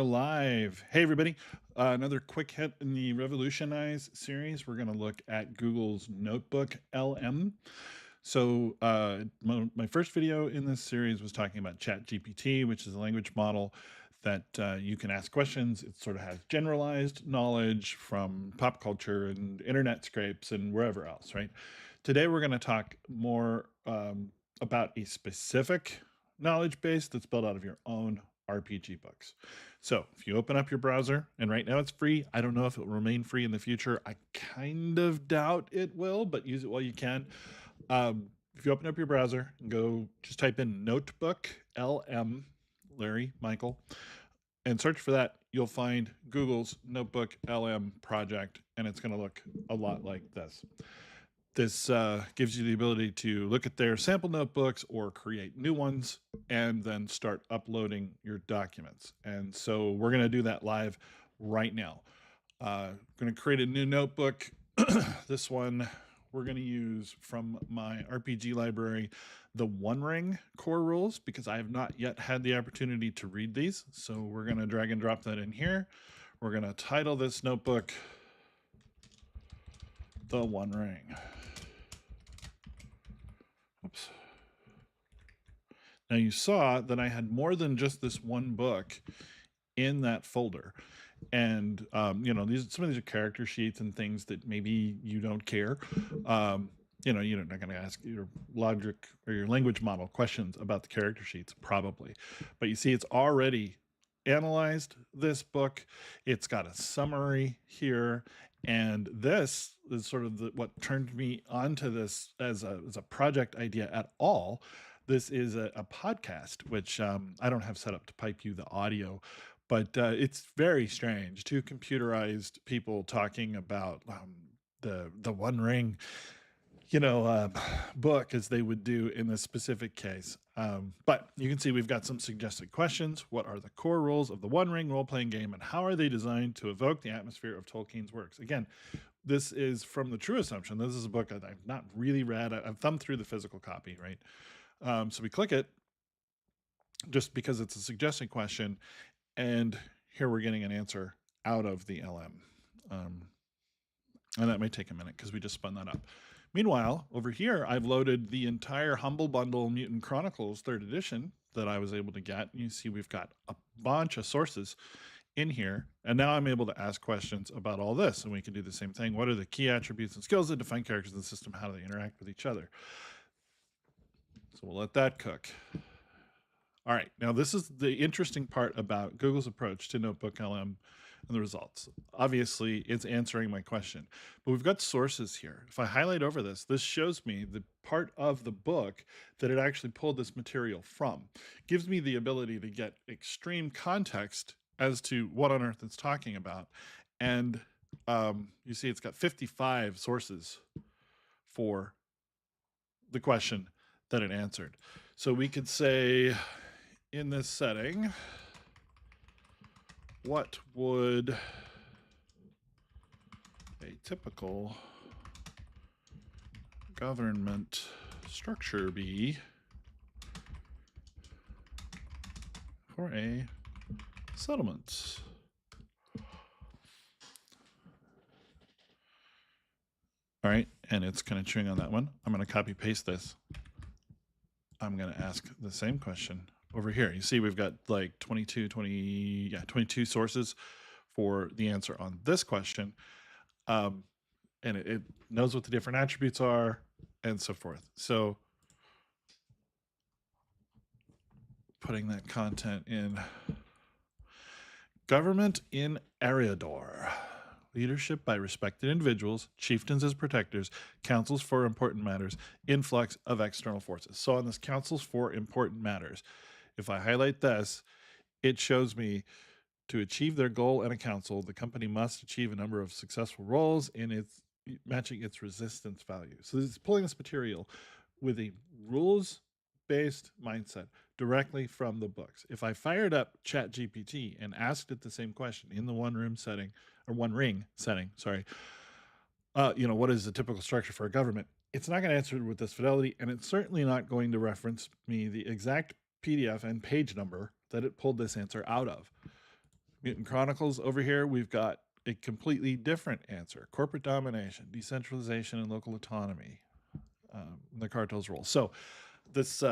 live. Hey, everybody. Another quick hit in the Revolutionize series. We're going to look at Google's Notebook LM. So my first video in this series was talking about ChatGPT, which is a language model that you can ask questions. It sort of has generalized knowledge from pop culture and internet scrapes and wherever else, right? Today, we're going to talk more about a specific knowledge base that's built out of your own RPG books. So if you open up your browser, and right now it's free, I don't know if it will remain free in the future. I kind of doubt it will, but use it while you can. If you open up your browser and go, just type in Notebook LM, Larry, Michael, and search for that, you'll find Google's Notebook LM project, and it's going to look a lot like this. This gives you the ability to look at their sample notebooks or create new ones and then start uploading your documents. And so we're going to do that live right now. Going to create a new notebook. This one we're going to use from my RPG library, the One Ring core rules, because I have not yet had the opportunity to read these. So we're going to drag and drop that in here. We're going to title this notebook The One Ring. Oops. Now you saw that I had more than just this one book in that folder. And, you know, some of these are character sheets and things that maybe you don't care. You know, you're not going to ask your logic or your language model questions about the character sheets, probably. But you see, it's already analyzed this book. It's got a summary here. And this is sort of what turned me onto this as a project idea at all. This is a podcast, which I don't have set up to pipe you the audio, but it's very strange. Two computerized people talking about the One Ring, you know, book, as they would do in this specific case. But you can see we've got some suggested questions. What are the core rules of the One Ring role-playing game, and how are they designed to evoke the atmosphere of Tolkien's works? Again, this is from the True Assumption. This is a book that I've not really read. I've thumbed through the physical copy, right? So we click it just because it's a suggested question, and here we're getting an answer out of the LM. And that may take a minute because we just spun that up. Meanwhile, over here, I've loaded the entire Humble Bundle Mutant Chronicles 3rd edition that I was able to get. You see we've got a bunch of sources in here, and now I'm able to ask questions about all this, and we can do the same thing. What are the key attributes and skills that define characters in the system? How do they interact with each other? So we'll let that cook. All right, now this is the interesting part about Google's approach to Notebook LM and the results. Obviously, it's answering my question, but we've got sources here. If I highlight over this, this shows me the part of the book that it actually pulled this material from. Gives me the ability to get extreme context as to what on earth it's talking about. And you see it's got 55 sources for the question that it answered. So we could say, in this setting, what would a typical government structure be for a settlement? All right, and it's kind of chewing on that one. I'm going to copy paste this. I'm going to ask the same question over here. You see we've got like 22 sources for the answer on this question. And it knows what the different attributes are and so forth. So putting that content in. Government in Eriador. Leadership by respected individuals, chieftains as protectors, councils for important matters, influx of external forces. So on this councils for important matters, if I highlight this, it shows me to achieve their goal in a council, the company must achieve a number of successful roles in its matching its resistance value. So this is pulling this material with a rules-based mindset directly from the books. If I fired up ChatGPT and asked it the same question in the One Ring setting, sorry, you know, what is the typical structure for a government? It's not going to answer it with this fidelity, and it's certainly not going to reference me the exact PDF and page number that it pulled this answer out of. Mutant Chronicles over here, we've got a completely different answer: corporate domination, decentralization, and local autonomy. The cartel's role. So this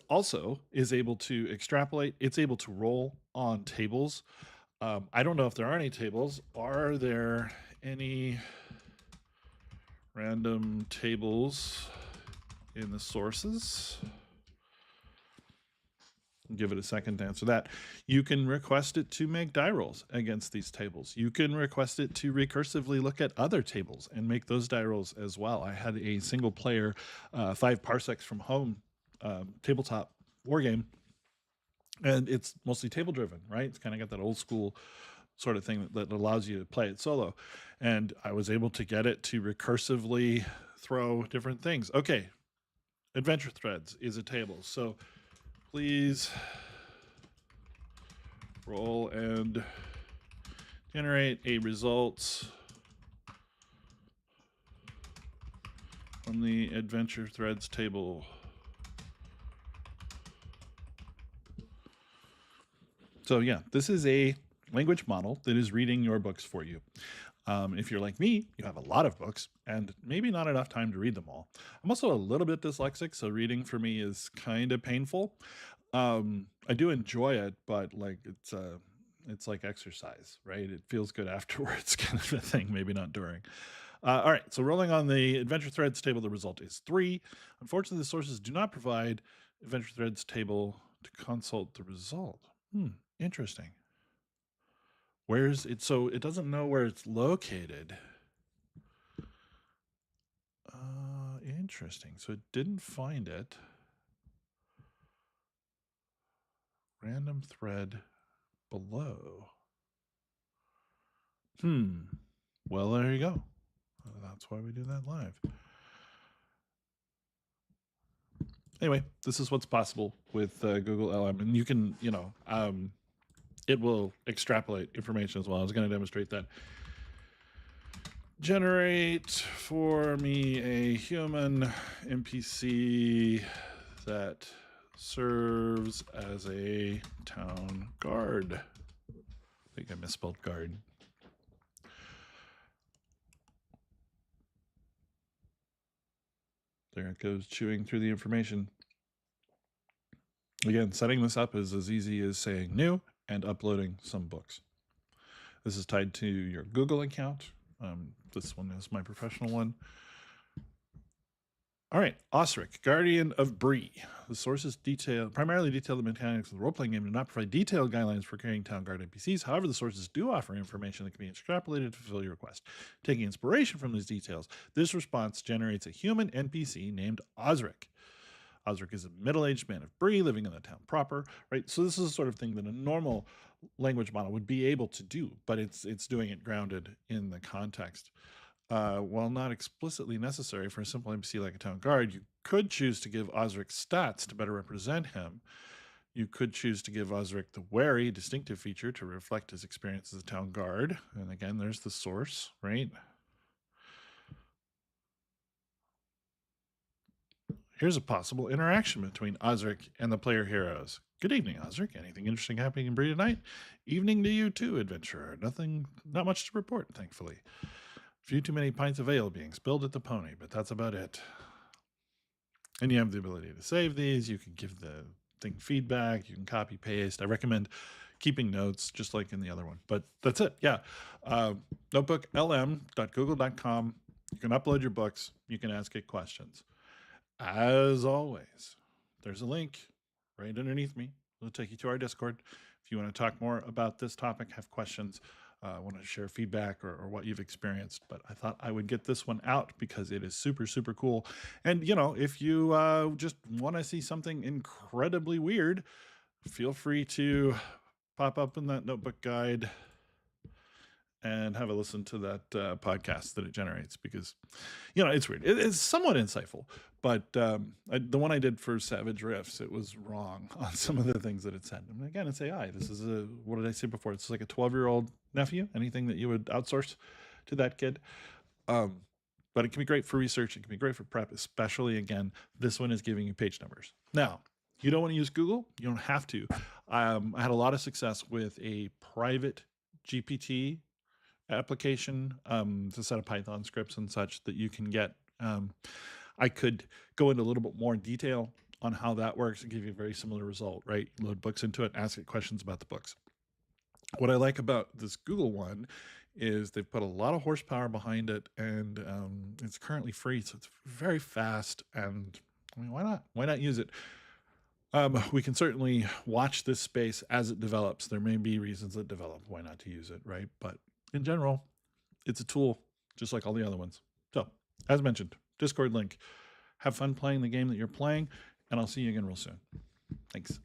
also is able to extrapolate. It's able to roll on tables. I don't know if there are any tables. Are there any random tables in the sources? Give it a second to answer that. You can request it to make die rolls against these tables. You can request it to recursively look at other tables and make those die rolls as well. I had a single player 5 parsecs from home tabletop war game, and it's mostly table driven, right? It's kind of got that old school sort of thing that allows you to play it solo. And I was able to get it to recursively throw different things. Okay, adventure threads is a table. So please roll and generate a results from the adventure threads table. So yeah, this is a language model that is reading your books for you. If you're like me, you have a lot of books and maybe not enough time to read them all. I'm also a little bit dyslexic, so reading for me is kind of painful. I do enjoy it, but like it's like exercise, right? It feels good afterwards, kind of a thing, maybe not during. All right, so rolling on the adventure threads table, the result is 3. Unfortunately, the sources do not provide adventure threads table to consult the result. Interesting. Where's it? So it doesn't know where it's located. Interesting. So it didn't find it. Random thread below. Well, there you go. That's why we do that live. Anyway, this is what's possible with Google LM, and you can, it will extrapolate information as well. I was going to demonstrate that. Generate for me a human NPC that serves as a town guard. I think I misspelled guard. There it goes, chewing through the information. Again, setting this up is as easy as saying new and uploading some books. This is tied to your Google account. This one is my professional one. All right, Osric, Guardian of Bree. The sources primarily detail the mechanics of the role-playing game and do not provide detailed guidelines for carrying town guard NPCs. However, the sources do offer information that can be extrapolated to fulfill your request. Taking inspiration from these details, this response generates a human NPC named Osric. Osric is a middle-aged man of Bree living in the town proper, right? So this is the sort of thing that a normal language model would be able to do, but it's doing it grounded in the context. While not explicitly necessary for a simple NPC like a town guard, you could choose to give Osric stats to better represent him. You could choose to give Osric the wary distinctive feature to reflect his experience as a town guard. And again, there's the source, right? Here's a possible interaction between Osric and the player heroes. Good evening, Osric. Anything interesting happening in Bree tonight? Evening to you too, adventurer. Not much to report, thankfully. Few too many pints of ale being spilled at the pony, but that's about it. And you have the ability to save these. You can give the thing feedback. You can copy paste. I recommend keeping notes just like in the other one, but that's it. Yeah. Notebooklm.google.com. You can upload your books. You can ask it questions. As always, there's a link right underneath me. It'll take you to our Discord. If you want to talk more about this topic, have questions, want to share feedback or what you've experienced. But I thought I would get this one out because it is super, super cool. And, if you just want to see something incredibly weird, feel free to pop up in that notebook guide and have a listen to that podcast that it generates because, it's weird. It's somewhat insightful, but the one I did for Savage Rifts, it was wrong on some of the things that it said. And again, it's AI. This is what did I say before? It's like a 12-year-old nephew, anything that you would outsource to that kid. But it can be great for research. It can be great for prep, especially, again, this one is giving you page numbers. Now, you don't want to use Google? You don't have to. I had a lot of success with a private GPT application, it's a set of Python scripts and such that you can get. I could go into a little bit more detail on how that works and give you a very similar result, right? Load books into it, ask it questions about the books. What I like about this Google one is they've put a lot of horsepower behind it, and it's currently free, so it's very fast. And I mean, why not? Why not use it? We can certainly watch this space as it develops. There may be reasons that develop why not to use it, right? But in general, it's a tool just like all the other ones. So, as mentioned, Discord link. Have fun playing the game that you're playing, and I'll see you again real soon. Thanks.